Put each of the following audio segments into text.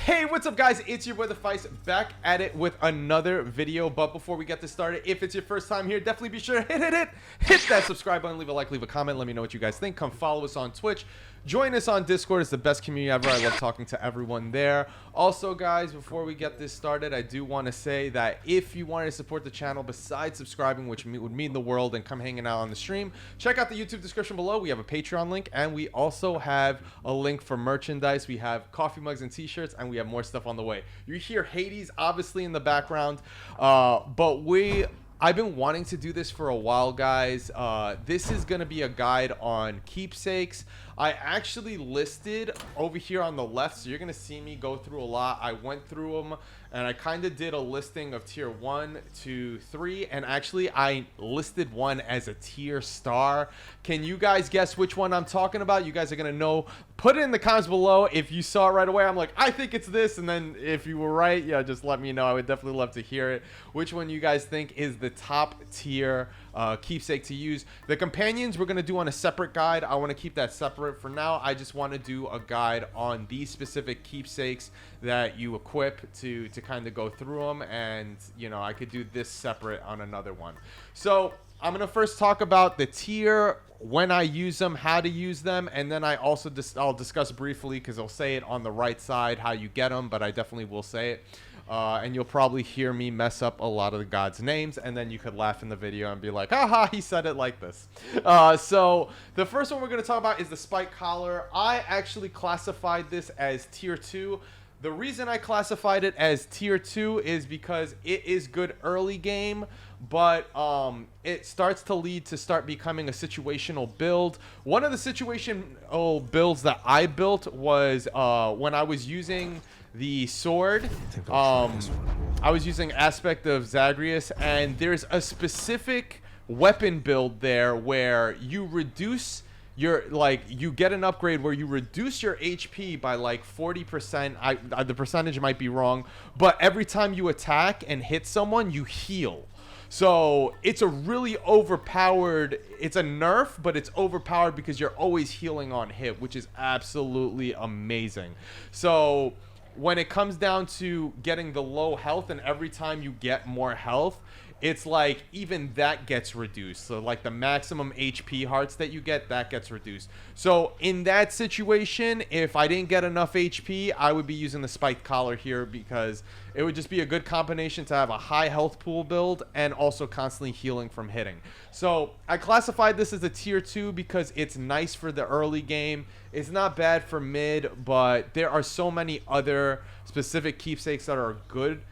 Hey, what's up guys? It's your boy the Fice, back at it with another video. But before we get this started, if it's your first time here, definitely be sure to hit that subscribe button, leave a like, leave a comment, let me know what you guys think. Come follow us on Twitch, join us on Discord. It's the best community ever. I love talking to everyone there. Also guys, before we get this started, I do want to say that if you wanted to support the channel besides subscribing, which would mean the world, and come hanging out on the stream, check out the YouTube description below. We have a Patreon link, and we also have a link for merchandise. We have coffee mugs and t-shirts, and we have more stuff on the way. You hear Hades obviously in the background, but I've been wanting to do this for a while, guys. This is going to be a guide on keepsakes. I actually listed over here on the left, so you're going to see me go through a lot. I went through them, and I kind of did a listing of tier 1, 2, 3, and actually I listed one as a tier star. Can you guys guess which one I'm talking about? You guys are going to know. Put it in the comments below if you saw it right away. I'm like, I think it's this, and then if you were right, yeah, just let me know. I would definitely love to hear it. Which one you guys think is the top tier keepsake to use? The companions we're going to do on a separate guide. I want to keep that separate for now. I just want to do a guide on these specific keepsakes that you equip to kind of go through them, and you know, I could do this separate on another one. So I'm going to first talk about the tier, when I use them, how to use them, and then I'll discuss briefly, because I'll say it on the right side how you get them, but I definitely will say it. And you'll probably hear me mess up a lot of the gods' names, and then you could laugh in the video and be like, haha, he said it like this. So the first one we're going to talk about is the spike collar. I actually classified this as tier 2. The reason I classified it as tier 2 is because it is good early game, but it starts to lead to start becoming a situational build. One of the situational builds that I built was when I was using the sword. I was using Aspect of Zagreus, and there's a specific weapon build there where you reduce you get an upgrade where you reduce your HP by like 40%. The percentage might be wrong, but every time you attack and hit someone, you heal. So it's a really overpowered, it's a nerf, but it's overpowered because you're always healing on hit, which is absolutely amazing. So when it comes down to getting the low health, and every time you get more health, it's like even that gets reduced. So like the maximum HP hearts that you get, that gets reduced. So in that situation, if I didn't get enough HP, I would be using the spiked collar here, because it would just be a good combination to have a high health pool build and also constantly healing from hitting. So I classified this as a tier 2 because it's nice for the early game. It's not bad for mid, but there are so many other specific keepsakes that are good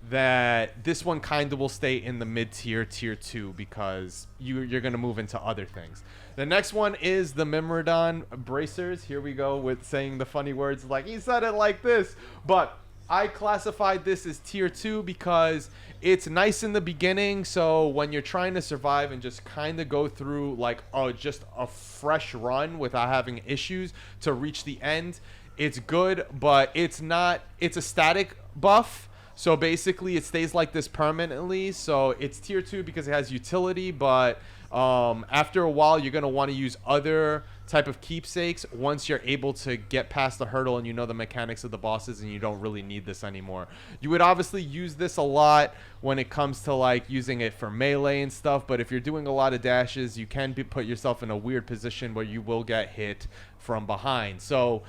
that this one kind of will stay in the mid tier, tier 2, because you're going to move into other things. The next one is the Memorydon Bracers. Here we go with saying the funny words like he said it like this, but I classified this as tier 2 because it's nice in the beginning. So when you're trying to survive and just kind of go through like just a fresh run without having issues to reach the end, it's good, but it's a static buff. So basically it stays like this permanently. So it's tier 2 because it has utility, but after a while you're going to want to use other type of keepsakes once you're able to get past the hurdle and you know the mechanics of the bosses, and you don't really need this anymore. You would obviously use this a lot when it comes to like using it for melee and stuff, but if you're doing a lot of dashes, you can put yourself in a weird position where you will get hit from behind. So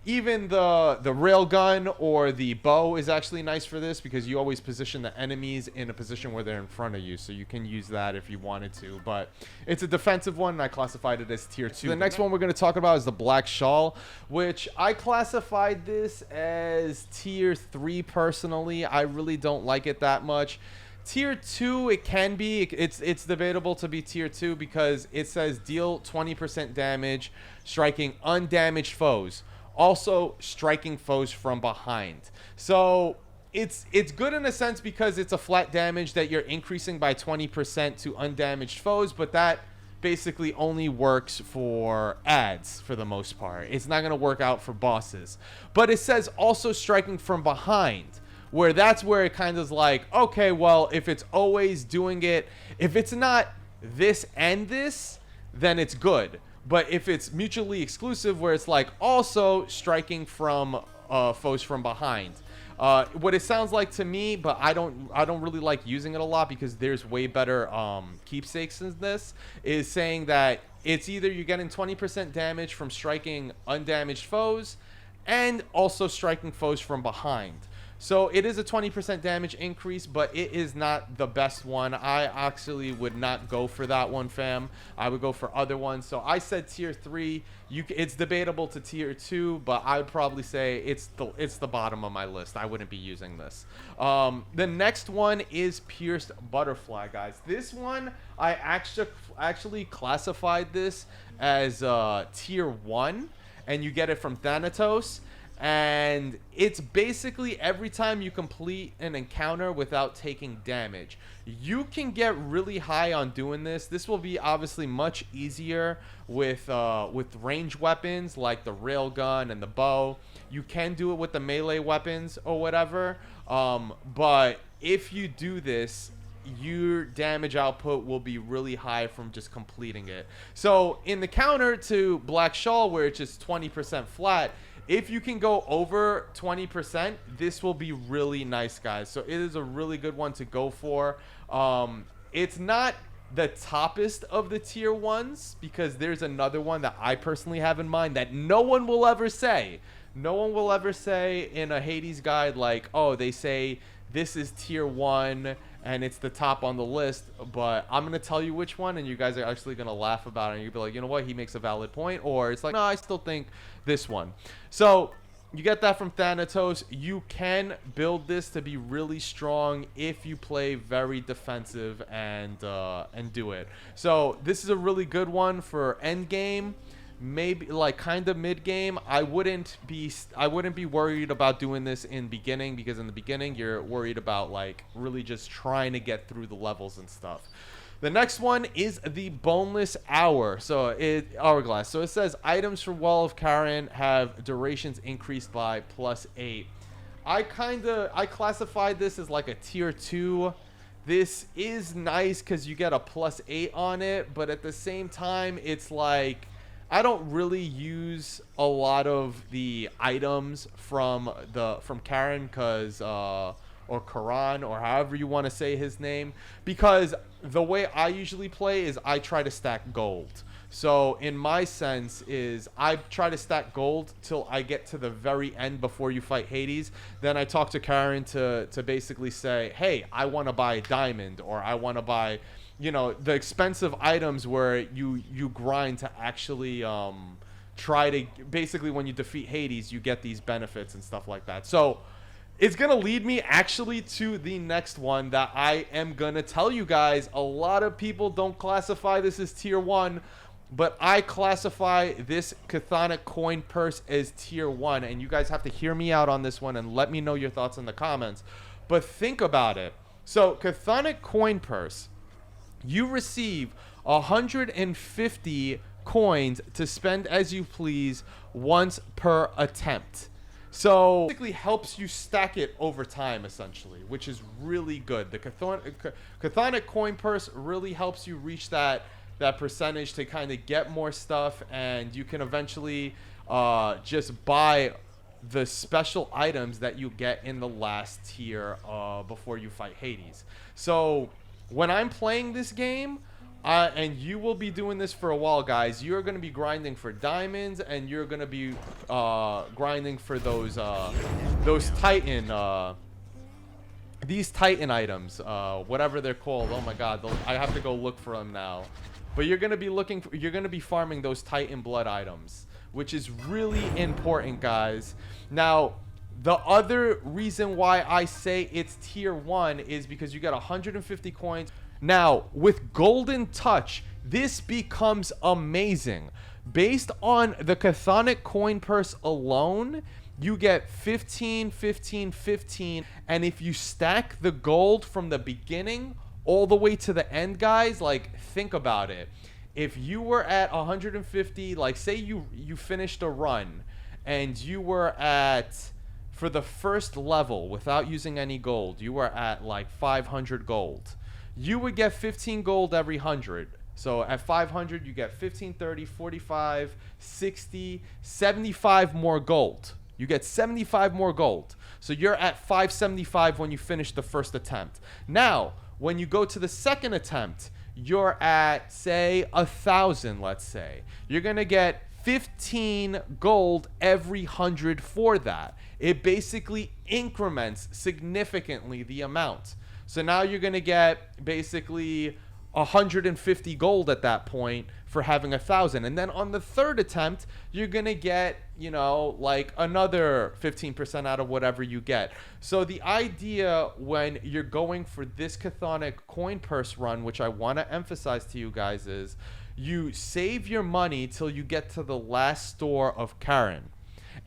even the railgun or the bow is actually nice for this, because you always position the enemies in a position where they're in front of you, so you can use that if you wanted to. But it's a defensive one, and I classified it as tier 2. The next one we're going to talk about is the black shawl, which I classified this as tier 3 personally. I really don't like it that much. Tier 2, it can be. It's debatable to be tier 2 because it says deal 20% damage striking undamaged foes. Also striking foes from behind. So it's good in a sense because it's a flat damage that you're increasing by 20% to undamaged foes, but that basically only works for ads for the most part. It's not going to work out for bosses. But it says also striking from behind, where that's where it kind of is like, okay, well, if it's always doing it, if it's not this and this, then it's good. But if it's mutually exclusive, where it's like also striking from foes from behind. What it sounds like to me, but I don't really like using it a lot because there's way better keepsakes than this, is saying that it's either you're getting 20% damage from striking undamaged foes and also striking foes from behind. So it is a 20% damage increase, but it is not the best one. I actually would not go for that one, fam. I would go for other ones. So I said tier 3. It's debatable to tier 2, but I would probably say it's the bottom of my list. I wouldn't be using this. The next one is Pierced Butterfly, guys. This one, I actually classified this as tier 1, and you get it from Thanatos. And it's basically every time you complete an encounter without taking damage. You can get really high on doing this. This will be obviously much easier with range weapons like the railgun and the bow. You can do it with the melee weapons or whatever. But if you do this, your damage output will be really high from just completing it. So in the counter to Black Shawl, where it's just 20% flat, if you can go over 20%, this will be really nice, guys. So it is a really good one to go for. It's not the toppest of the tier 1s because there's another one that I personally have in mind that no one will ever say. No one will ever say in a Hades guide like, oh, they say this is tier 1 and it's the top on the list, but I'm going to tell you which one, and you guys are actually going to laugh about it, and you'll be like, you know what, he makes a valid point, or it's like, no, I still think this one. So you get that from Thanatos. You can build this to be really strong if you play very defensive and do it. So this is a really good one for end game. Maybe like kind of mid game. I wouldn't be worried about doing this in beginning, because in the beginning you're worried about like really just trying to get through the levels and stuff. The next one is the boneless hourglass. So it says items for Wall of Karen have durations increased by +8. I classified this as like a tier 2. This is nice because you get a +8 on it, but at the same time it's like I don't really use a lot of the items from Karen or Karan, or however you want to say his name, because the way I usually play is I try to stack gold. So in my sense is I try to stack gold till I get to the very end before you fight Hades. Then I talk to Karen to basically say, hey, I want to buy a diamond, or I want to buy, you know, the expensive items where you grind to actually try to basically, when you defeat Hades, you get these benefits and stuff like that. So it's gonna lead me actually to the next one that I am gonna tell you guys. A lot of people don't classify this as tier 1, but I classify this Cthonic coin purse as tier 1, and you guys have to hear me out on this one and let me know your thoughts in the comments. But think about it. So Cthonic coin purse, you receive 150 coins to spend as you please once per attempt. So basically helps you stack it over time, essentially, which is really good. The Cthonic coin purse really helps you reach that percentage to kind of get more stuff, and you can eventually just buy the special items that you get in the last tier before you fight Hades. So when I'm playing this game, and you will be doing this for a while, guys, you're going to be grinding for diamonds, and you're going to be grinding for those Titan, these Titan items, whatever they're called. Oh my God, I have to go look for them now. But you're going to be farming those Titan blood items, which is really important, guys. Now, the other reason why I say it's tier 1 is because you get 150 coins. Now, with Golden Touch, this becomes amazing. Based on the Cthonic coin purse alone, you get 15, 15, 15. And if you stack the gold from the beginning all the way to the end, guys, like, think about it. If you were at 150, like, say you finished a run and you were at, for the first level without using any gold, you were at like 500 gold. You would get 15 gold every 100. So at 500, you get 15, 30, 45, 60, 75 more gold. You get 75 more gold. So you're at 575 when you finish the first attempt. Now, when you go to the second attempt, you're at, say, 1,000, let's say. You're going to get 15 gold every 100 for that. It basically increments significantly the amount. So now you're going to get basically 150 gold at that point for having 1,000. And then on the third attempt, you're going to get, you know, like another 15% out of whatever you get. So the idea when you're going for this Cthonic coin purse run, which I want to emphasize to you guys, is you save your money till you get to the last store of Karen.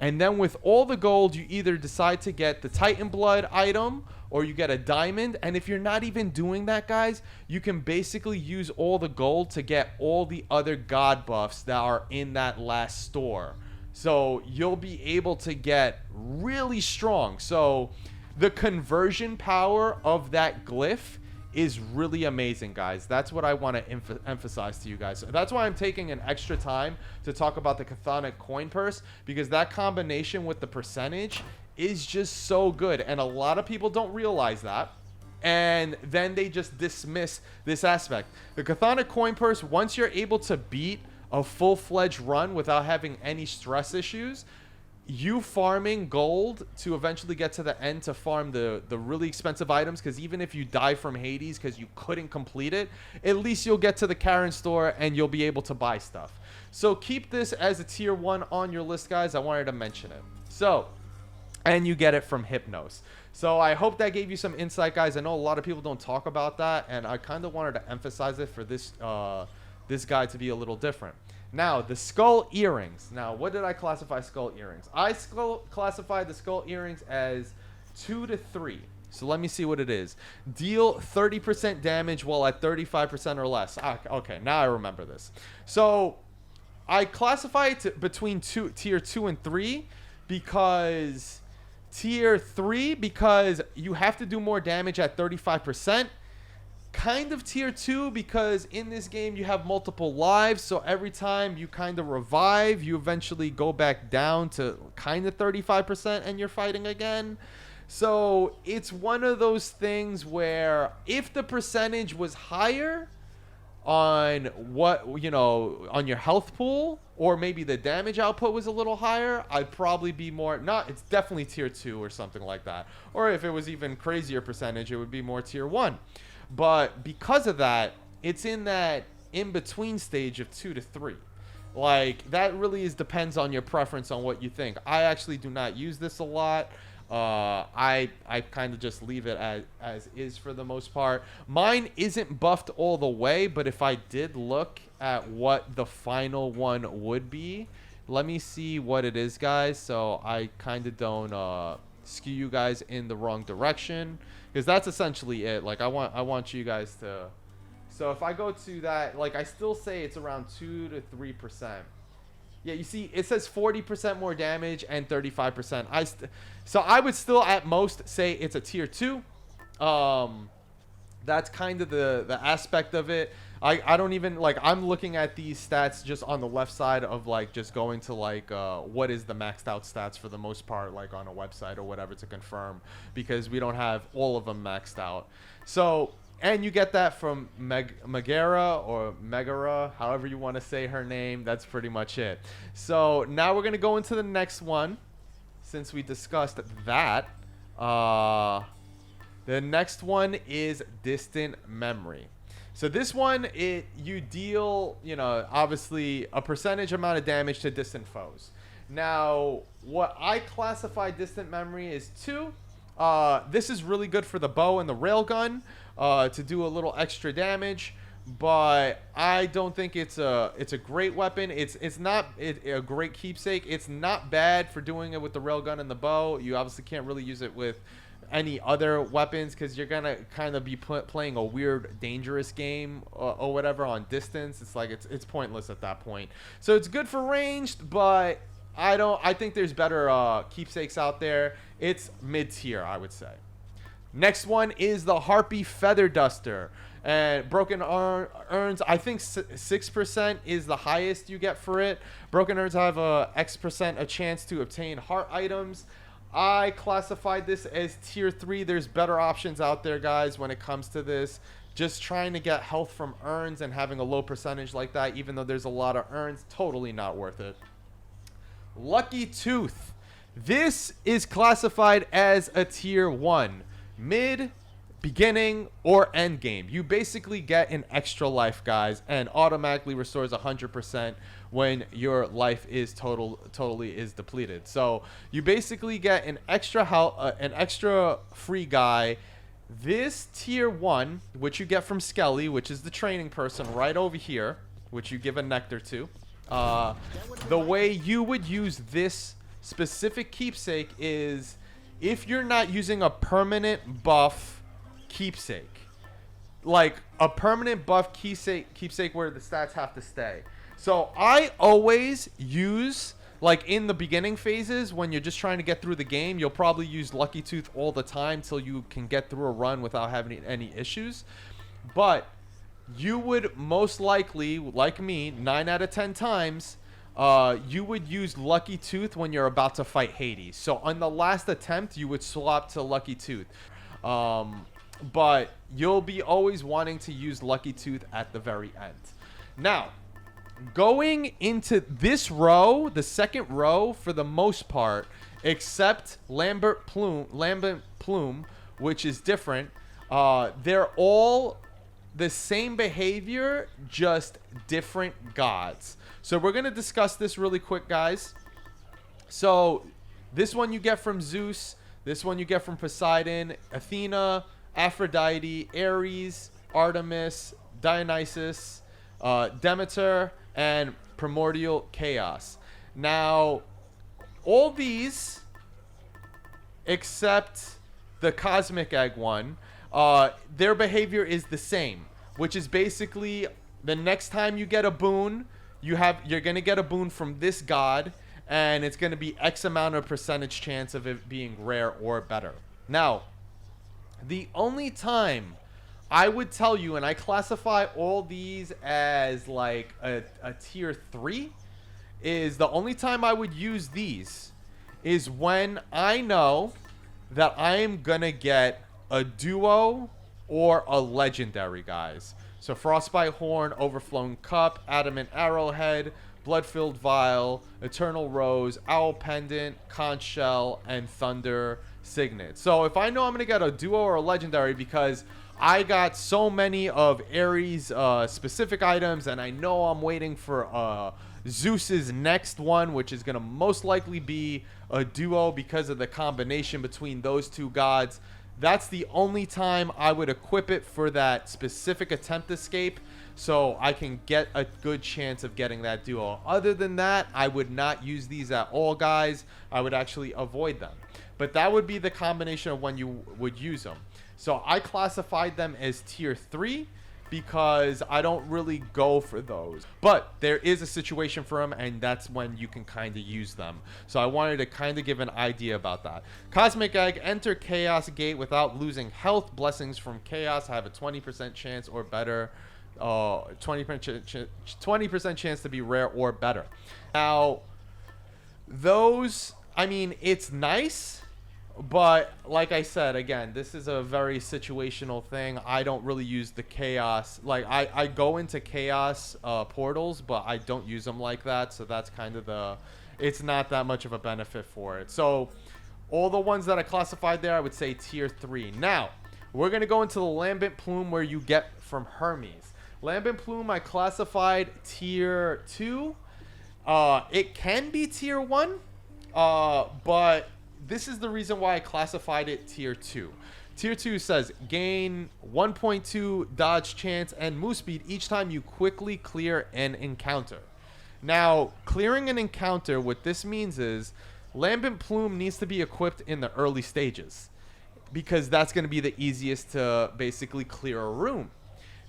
And then with all the gold, you either decide to get the Titan Blood item or you get a diamond. And if you're not even doing that, guys, you can basically use all the gold to get all the other god buffs that are in that last store. So you'll be able to get really strong. So the conversion power of that glyph is really amazing, guys. That's what I want to emphasize to you guys. That's why I'm taking an extra time to talk about the Chthonic coin purse, because that combination with the percentage is just so good, and a lot of people don't realize that, and then they just dismiss this aspect. The Chthonic coin purse, once you're able to beat a full-fledged run without having any stress issues, you farming gold to eventually get to the end to farm the really expensive items, because even if you die from Hades because you couldn't complete it, at least you'll get to the Karen store and you'll be able to buy stuff. So keep this as a tier 1 on your list, guys. I wanted to mention it. So, and you get it from Hypnos. So I hope that gave you some insight, guys. I know a lot of people don't talk about that, and I kind of wanted to emphasize it for this this guide to be a little different. Now, the skull earrings. Now, what did I classify skull earrings? I classified the skull earrings as 2 to 3. So let me see what it is. Deal 30% damage while at 35% or less. Okay, now I remember this. So I classify it between tier 2 and 3 because tier 3, because you have to do more damage at 35%. Kind of tier 2 because in this game you have multiple lives, so every time you kind of revive, you eventually go back down to kind of 35% and you're fighting again. So it's one of those things where if the percentage was higher on what, you know, on your health pool, or maybe the damage output was a little higher, I'd probably be more, it's definitely tier 2 or something like that. Or if it was even crazier percentage, it would be more tier 1. But because of that, it's in that in-between stage of 2 to 3. Like, that really depends on your preference on what you think. I actually do not use this a lot. I kind of just leave it as is for the most part. Mine isn't buffed all the way, but if I did look at what the final one would be, let me see what it is, guys, so I kind of don't skew you guys in the wrong direction, because that's essentially it. Like, I want you guys to, so if I go to that, like, I still say it's around 2 to 3%. Yeah, you see it says 40% more damage and 35%. So I would still at most say it's a tier 2. That's kind of the aspect of it. I don't even, like, I'm looking at these stats just on the left side of, like, just going to, like, what is the maxed out stats for the most part, like, on a website or whatever to confirm, because we don't have all of them maxed out. So, and you get that from Megara, however you want to say her name. That's pretty much it. So now we're going to go into the next one, since we discussed that. The next one is Distant Memory. So this one, you deal, you know, obviously a percentage amount of damage to distant foes. Now, what I classify Distant Memory is 2. This is really good for the bow and the railgun to do a little extra damage, but I don't think it's a great weapon. It's not a great keepsake. It's not bad for doing it with the railgun and the bow. You obviously can't really use it with any other weapons because you're gonna kind of be playing a weird dangerous game or whatever on distance. It's like it's pointless at that point. So it's good for ranged, but I think there's better keepsakes out there. It's mid-tier, I would say. Next one is the Harpy Feather Duster. And broken urns, I think 6% is the highest you get for it. Broken urns have a X% a chance to obtain heart items. I classified this as tier 3. There's better options out there, guys, when it comes to this. Just trying to get health from urns and having a low percentage like that, even though there's a lot of urns, totally not worth it. Lucky Tooth. This is classified as a tier 1. Mid, beginning, or end game. You basically get an extra life, guys, and automatically restores 100% when your life is totally is depleted. So you basically get an extra health, an extra free guy. This tier 1, which you get from Skelly, which is the training person right over here, which you give a nectar to. The way you would use this specific keepsake is if you're not using a permanent buff keepsake, like a permanent buff keepsake where the stats have to stay. So I always use, like in the beginning phases when you're just trying to get through the game, you'll probably use Lucky Tooth all the time till you can get through a run without having any issues. But you would most likely, like me, 9 out of 10 times, you would use Lucky Tooth when you're about to fight Haiti. So on the last attempt, you would swap to Lucky Tooth. But you'll be always wanting to use Lucky Tooth at the very end. Now, going into this row, the second row, for the most part, except Lambent Plume, which is different, they're all the same behavior, just different gods. So we're going to discuss this really quick, guys. So this one you get from Zeus. This one you get from Poseidon, Athena, Aphrodite, Ares, Artemis, Dionysus, Demeter, and Primordial Chaos. Now, all these, except the Cosmic Egg one, their behavior is the same, which is basically the next time you get a boon, you're going to get a boon from this god, and it's going to be X amount of percentage chance of it being rare or better. Now, the only time I would tell you, and I classify all these as like a tier 3, is the only time I would use these is when I know that I am going to get a duo or a legendary, guys. So Frostbite Horn, Overflowing Cup, Adamant Arrowhead, Blood-Filled Vial, Eternal Rose, Owl Pendant, Conch Shell, and Thunder Signet. So if I know I'm going to get a duo or a legendary because I got so many of Ares specific items, and I know I'm waiting for Zeus's next one, which is going to most likely be a duo because of the combination between those two gods, that's the only time I would equip it for that specific attempt escape, so I can get a good chance of getting that duo. Other than that, I would not use these at all, guys. I would actually avoid them. But that would be the combination of when you would use them. So I classified them as tier 3 because I don't really go for those. But there is a situation for them, and that's when you can kind of use them. So I wanted to kind of give an idea about that. Cosmic Egg, enter Chaos Gate without losing health. Blessings from Chaos have a 20% chance or better. 20% chance to be rare or better. Now, those, I mean, it's nice. But like I said, again, this is a very situational thing. I don't really use the chaos. Like I go into chaos portals, but I don't use them like that. So that's kind of it's not that much of a benefit for it. So all the ones that I classified there, I would say tier 3. Now, we're going to go into the Lambent Plume where you get from Hermes. Lambent Plume, I classified tier 2. It can be tier 1, but this is the reason why I classified it tier 2. Tier 2 says gain 1.2 dodge chance and move speed each time you quickly clear an encounter. Now, clearing an encounter, what this means is Lambent Plume needs to be equipped in the early stages because that's going to be the easiest to basically clear a room.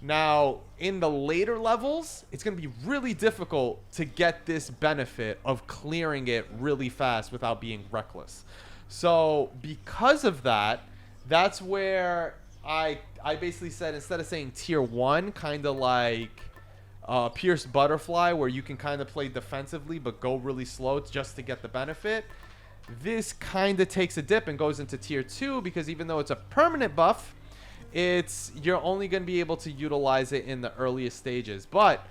Now, in the later levels, it's going to be really difficult to get this benefit of clearing it really fast without being reckless. So, because of that, that's where I basically said, instead of saying tier 1, kind of like Pierced Butterfly, where you can kind of play defensively but go really slow just to get the benefit, this kind of takes a dip and goes into tier 2, because even though it's a permanent buff, you're only going to be able to utilize it in the earliest stages. But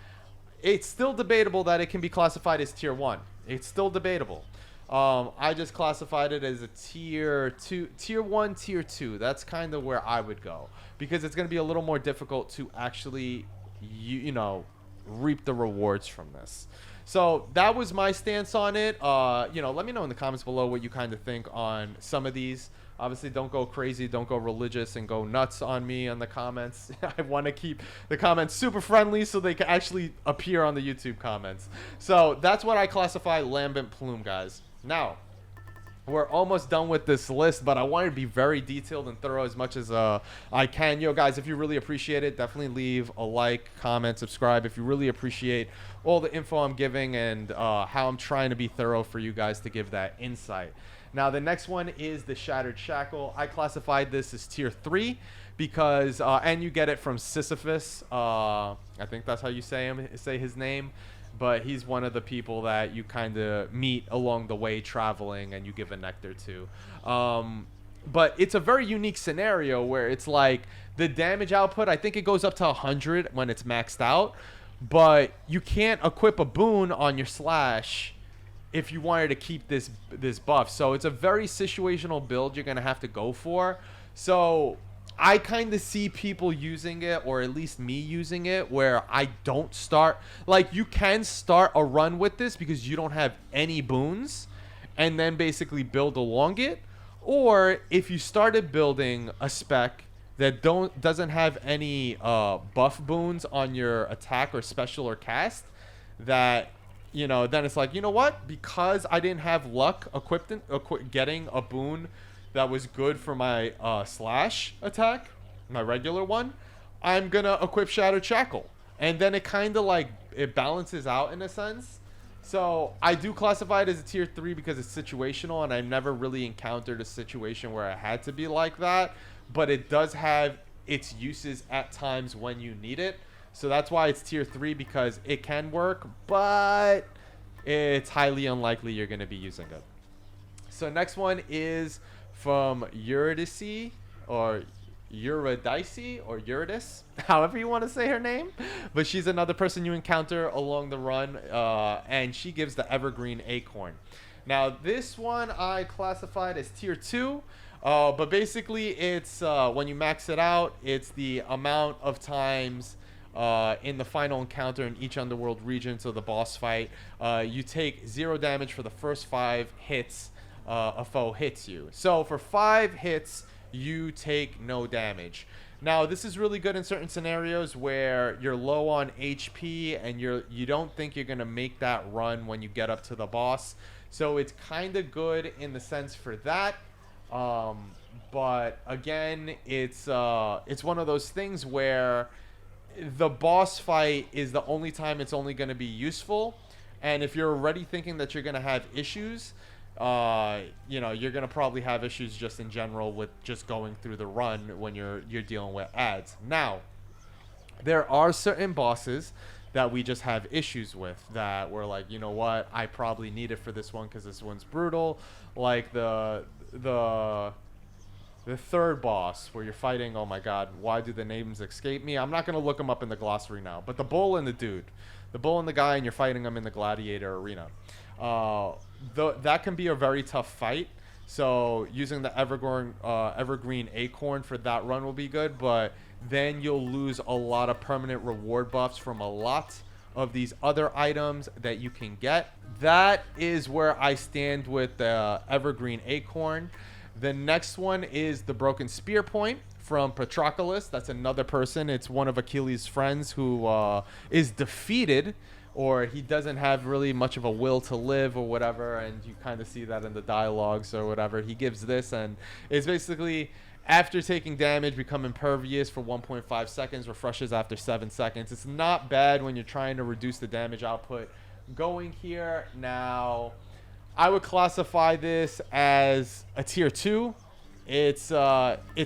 it's still debatable that it can be classified as tier 1. It's still debatable. I just classified it as a tier 1, tier 2. That's kind of where I would go, because it's going to be a little more difficult to actually, you know, reap the rewards from this. So that was my stance on it. You know, let me know in the comments below what you kind of think on some of these. Obviously, don't go crazy, don't go religious and go nuts on me on the comments. I want to keep the comments super friendly so they can actually appear on the YouTube comments. So that's what I classify Lambent Plume, guys. Now, we're almost done with this list, but I want to be very detailed and thorough as much as I can. Yo, guys, if you really appreciate it, definitely leave a like, comment, subscribe. If you really appreciate all the info I'm giving and how I'm trying to be thorough for you guys to give that insight. Now, the next one is the Shattered Shackle. I classified this as tier 3 because, and you get it from Sisyphus. I think that's how you say his name. But he's one of the people that you kind of meet along the way traveling and you give a nectar to. But it's a very unique scenario where it's like the damage output, I think it goes up to 100 when it's maxed out. But you can't equip a boon on your slash if you wanted to keep this buff. So it's a very situational build you're going to have to go for. So I kind of see people using it, or at least me using it, where I don't start. Like, you can start a run with this because you don't have any boons and then basically build along it. Or if you started building a spec that doesn't have any buff boons on your attack or special or cast, that, you know, then it's like, you know what? Because I didn't have luck getting a boon that was good for my slash attack, my regular one, I'm going to equip Shattered Shackle. And then it kind of like, it balances out in a sense. So I do classify it as a tier 3 because it's situational, and I never really encountered a situation where I had to be like that. But it does have its uses at times when you need it. So that's why it's tier 3, because it can work, but it's highly unlikely you're going to be using it. So next one is from Eurydice, or Eurydice, or Eurydice, however you want to say her name. But she's another person you encounter along the run, and she gives the Evergreen Acorn. Now, this one I classified as tier 2. But basically, it's when you max it out, it's the amount of times in the final encounter in each underworld region, so the boss fight, you take 0 damage for the first 5 hits a foe hits you. So for 5 hits, you take no damage. Now, this is really good in certain scenarios where you're low on HP and you don't think you're going to make that run when you get up to the boss. So it's kind of good in the sense for that. But again, it's one of those things where the boss fight is the only time it's only going to be useful. And if you're already thinking that you're going to have issues, you know, you're going to probably have issues just in general with just going through the run when you're dealing with ads. Now, there are certain bosses that we just have issues with, that we're like, you know what, I probably need it for this one because this one's brutal. Like the third boss where you're fighting, oh my god, why do the names escape me? I'm not going to look them up in the glossary now, but the bull and the dude. The bull and the guy, and you're fighting them in the gladiator arena. That can be a very tough fight. So using the Evergreen Acorn for that run will be good, but then you'll lose a lot of permanent reward buffs from a lot of these other items that you can get. That is where I stand with the Evergreen Acorn. The next one is the Broken Spear Point from Patroclus. That's another person. It's one of Achilles' friends who is defeated, or he doesn't have really much of a will to live or whatever, and you kind of see that in the dialogues or whatever. He gives this, and it's basically, after taking damage, become impervious for 1.5 seconds, refreshes after 7 seconds. It's not bad when you're trying to reduce the damage output going here. Now, I would classify this as a tier 2. It's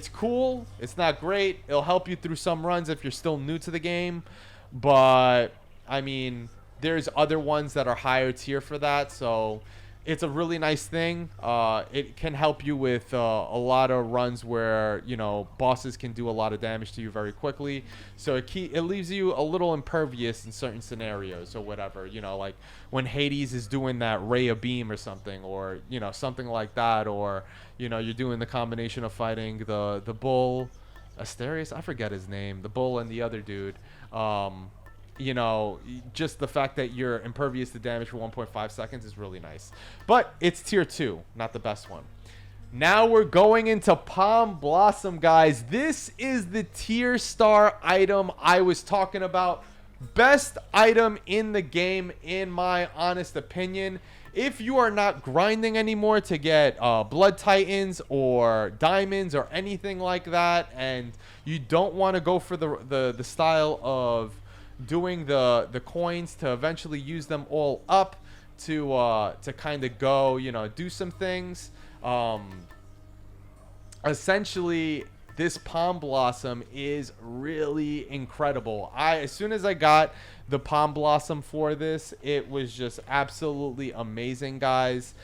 cool. It's not great. It'll help you through some runs if you're still new to the game, but I mean, there's other ones that are higher tier for that, so it's a really nice thing. It can help you with a lot of runs where, you know, bosses can do a lot of damage to you very quickly. So it leaves you a little impervious in certain scenarios or whatever. You know, like when Hades is doing that ray of beam or something, or, you know, something like that. Or, you know, you're doing the combination of fighting the bull, Asterius, I forget his name, the bull and the other dude. You know, just the fact that you're impervious to damage for 1.5 seconds is really nice. But it's tier 2, not the best one. Now we're going into Palm Blossom, guys. This is the tier star item I was talking about. Best item in the game, in my honest opinion. If you are not grinding anymore to get blood titans or diamonds or anything like that, and you don't want to go for the style of doing the coins to eventually use them all up to kind of go, you know, do some things. Essentially, this Palm Blossom is really incredible. As soon as I got the Palm Blossom for this, it was just absolutely amazing, guys.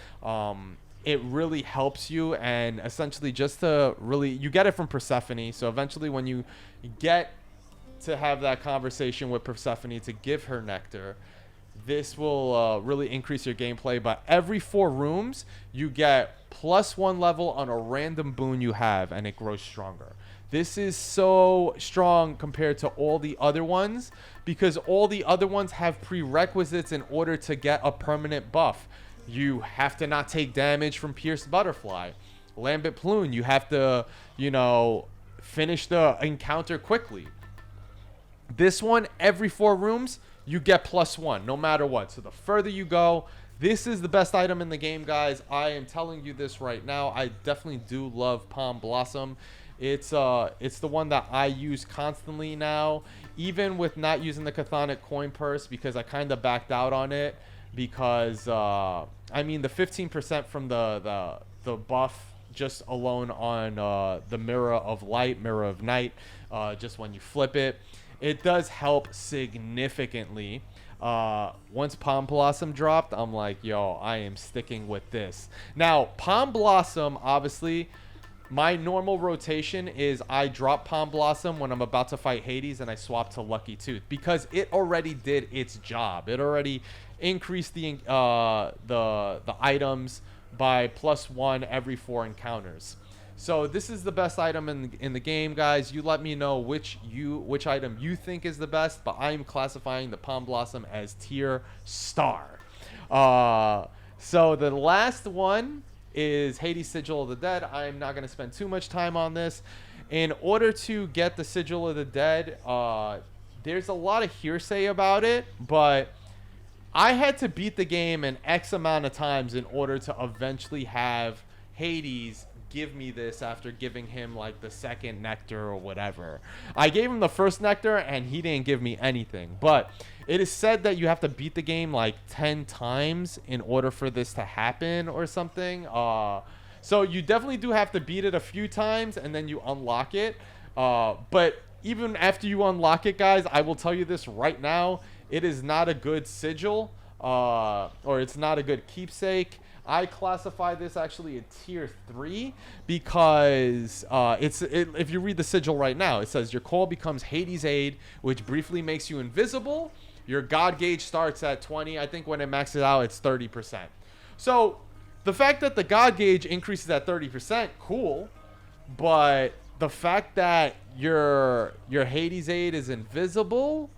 It really helps you, and essentially just to really, you get it from Persephone, so eventually when you get to have that conversation with Persephone to give her nectar, this will really increase your gameplay. But every 4 rooms, you get +1 level on a random boon you have, and it grows stronger. This is so strong compared to all the other ones, because all the other ones have prerequisites in order to get a permanent buff. You have to not take damage from Pierced Butterfly. Lambent Plume, you have to, you know, finish the encounter quickly. This one, every 4 rooms, you get +1, no matter what. So the further you go, this is the best item in the game, guys. I am telling you this right now. I definitely do love Palm Blossom. It's the one that I use constantly now, even with not using the Cthonic coin purse, because I kind of backed out on it. Because I mean, the 15% from the buff just alone on the Mirror of Light, Mirror of Night, just when you flip it, it does help significantly. Once Palm Blossom dropped, I'm like, yo, I am sticking with this. Now, Palm Blossom, obviously, my normal rotation is I drop Palm Blossom when I'm about to fight Hades, and I swap to Lucky Tooth, because it already did its job. It already increased the items by +1 every 4 encounters. So this is the best item in the game, guys. You let me know which item you think is the best, but I'm classifying the Palm Blossom as tier star. So the last one is Hades Sigil of the Dead. I'm not going to spend too much time on this. In order to get the Sigil of the Dead, there's a lot of hearsay about it, but I had to beat the game an X amount of times in order to eventually have Hades give me this after giving him like the second nectar or whatever. I gave him the first nectar and he didn't give me anything, but it is said that you have to beat the game like 10 times in order for this to happen or something. So you definitely do have to beat it a few times and then you unlock it. But even after you unlock it, guys, I will tell you this right now, it is not a good sigil, or it's not a good keepsake. I classify this actually a tier 3 because if you read the sigil right now, it says your call becomes Hades' aid, which briefly makes you invisible. Your god gauge starts at 20. I think when it maxes out, it's 30%. So the fact that the god gauge increases at 30%, cool. But the fact that your Hades' aid is invisible,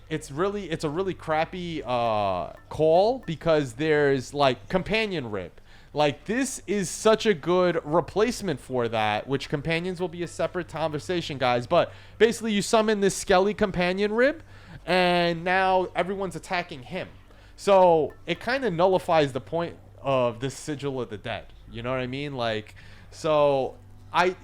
it's a really crappy call, because there's like companion rib. Like, this is such a good replacement for that, which companions will be a separate conversation, guys. But basically you summon this skelly companion rib and now everyone's attacking him. So it kind of nullifies the point of this Sigil of the Dead. You know what I mean? Like, so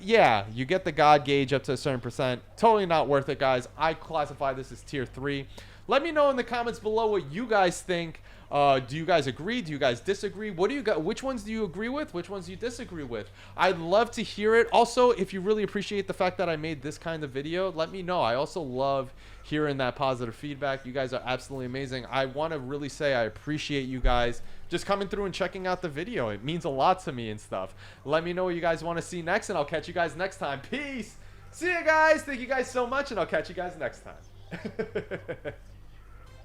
you get the god gauge up to a certain percent. Totally not worth it, guys. I classify this as tier 3. Let me know in the comments below what you guys think. Do you guys agree? Do you guys disagree? What do you got? Which ones do you agree with? Which ones do you disagree with? I'd love to hear it. Also, if you really appreciate the fact that I made this kind of video, let me know. I also love hearing that positive feedback. You guys are absolutely amazing. I want to really say I appreciate you guys just coming through and checking out the video. It means a lot to me and stuff. Let me know what you guys want to see next, and I'll catch you guys next time. Peace. See you guys. Thank you guys so much, and I'll catch you guys next time.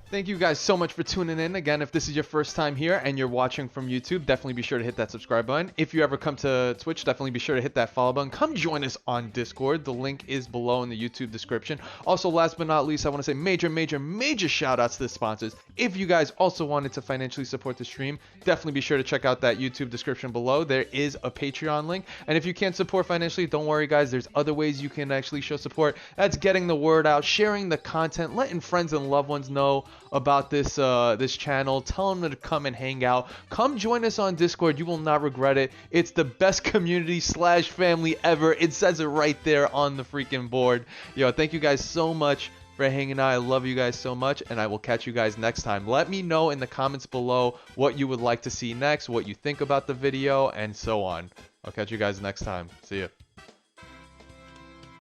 Thank you guys so much for tuning in. Again, if this is your first time here and you're watching from YouTube, definitely be sure to hit that subscribe button. If you ever come to Twitch, definitely be sure to hit that follow button. Come join us on Discord. The link is below in the YouTube description. Also, last but not least, I want to say major shout outs to the sponsors. If you guys also wanted to financially support the stream, definitely be sure to check out that YouTube description below. There is a Patreon link. And if you can't support financially, don't worry guys, there's other ways you can actually show support. That's getting the word out, sharing the content, letting friends and loved ones know about this this channel. Tell them to come and hang out. Come join us on Discord. You will not regret it. It's the best community / family ever. It says it right there on the freaking board. Yo, thank you guys so much for hanging out. I love you guys so much, and I will catch you guys next time. Let me know in the comments below what you would like to see next, what you think about the video, and so on. I'll catch you guys next time. See ya.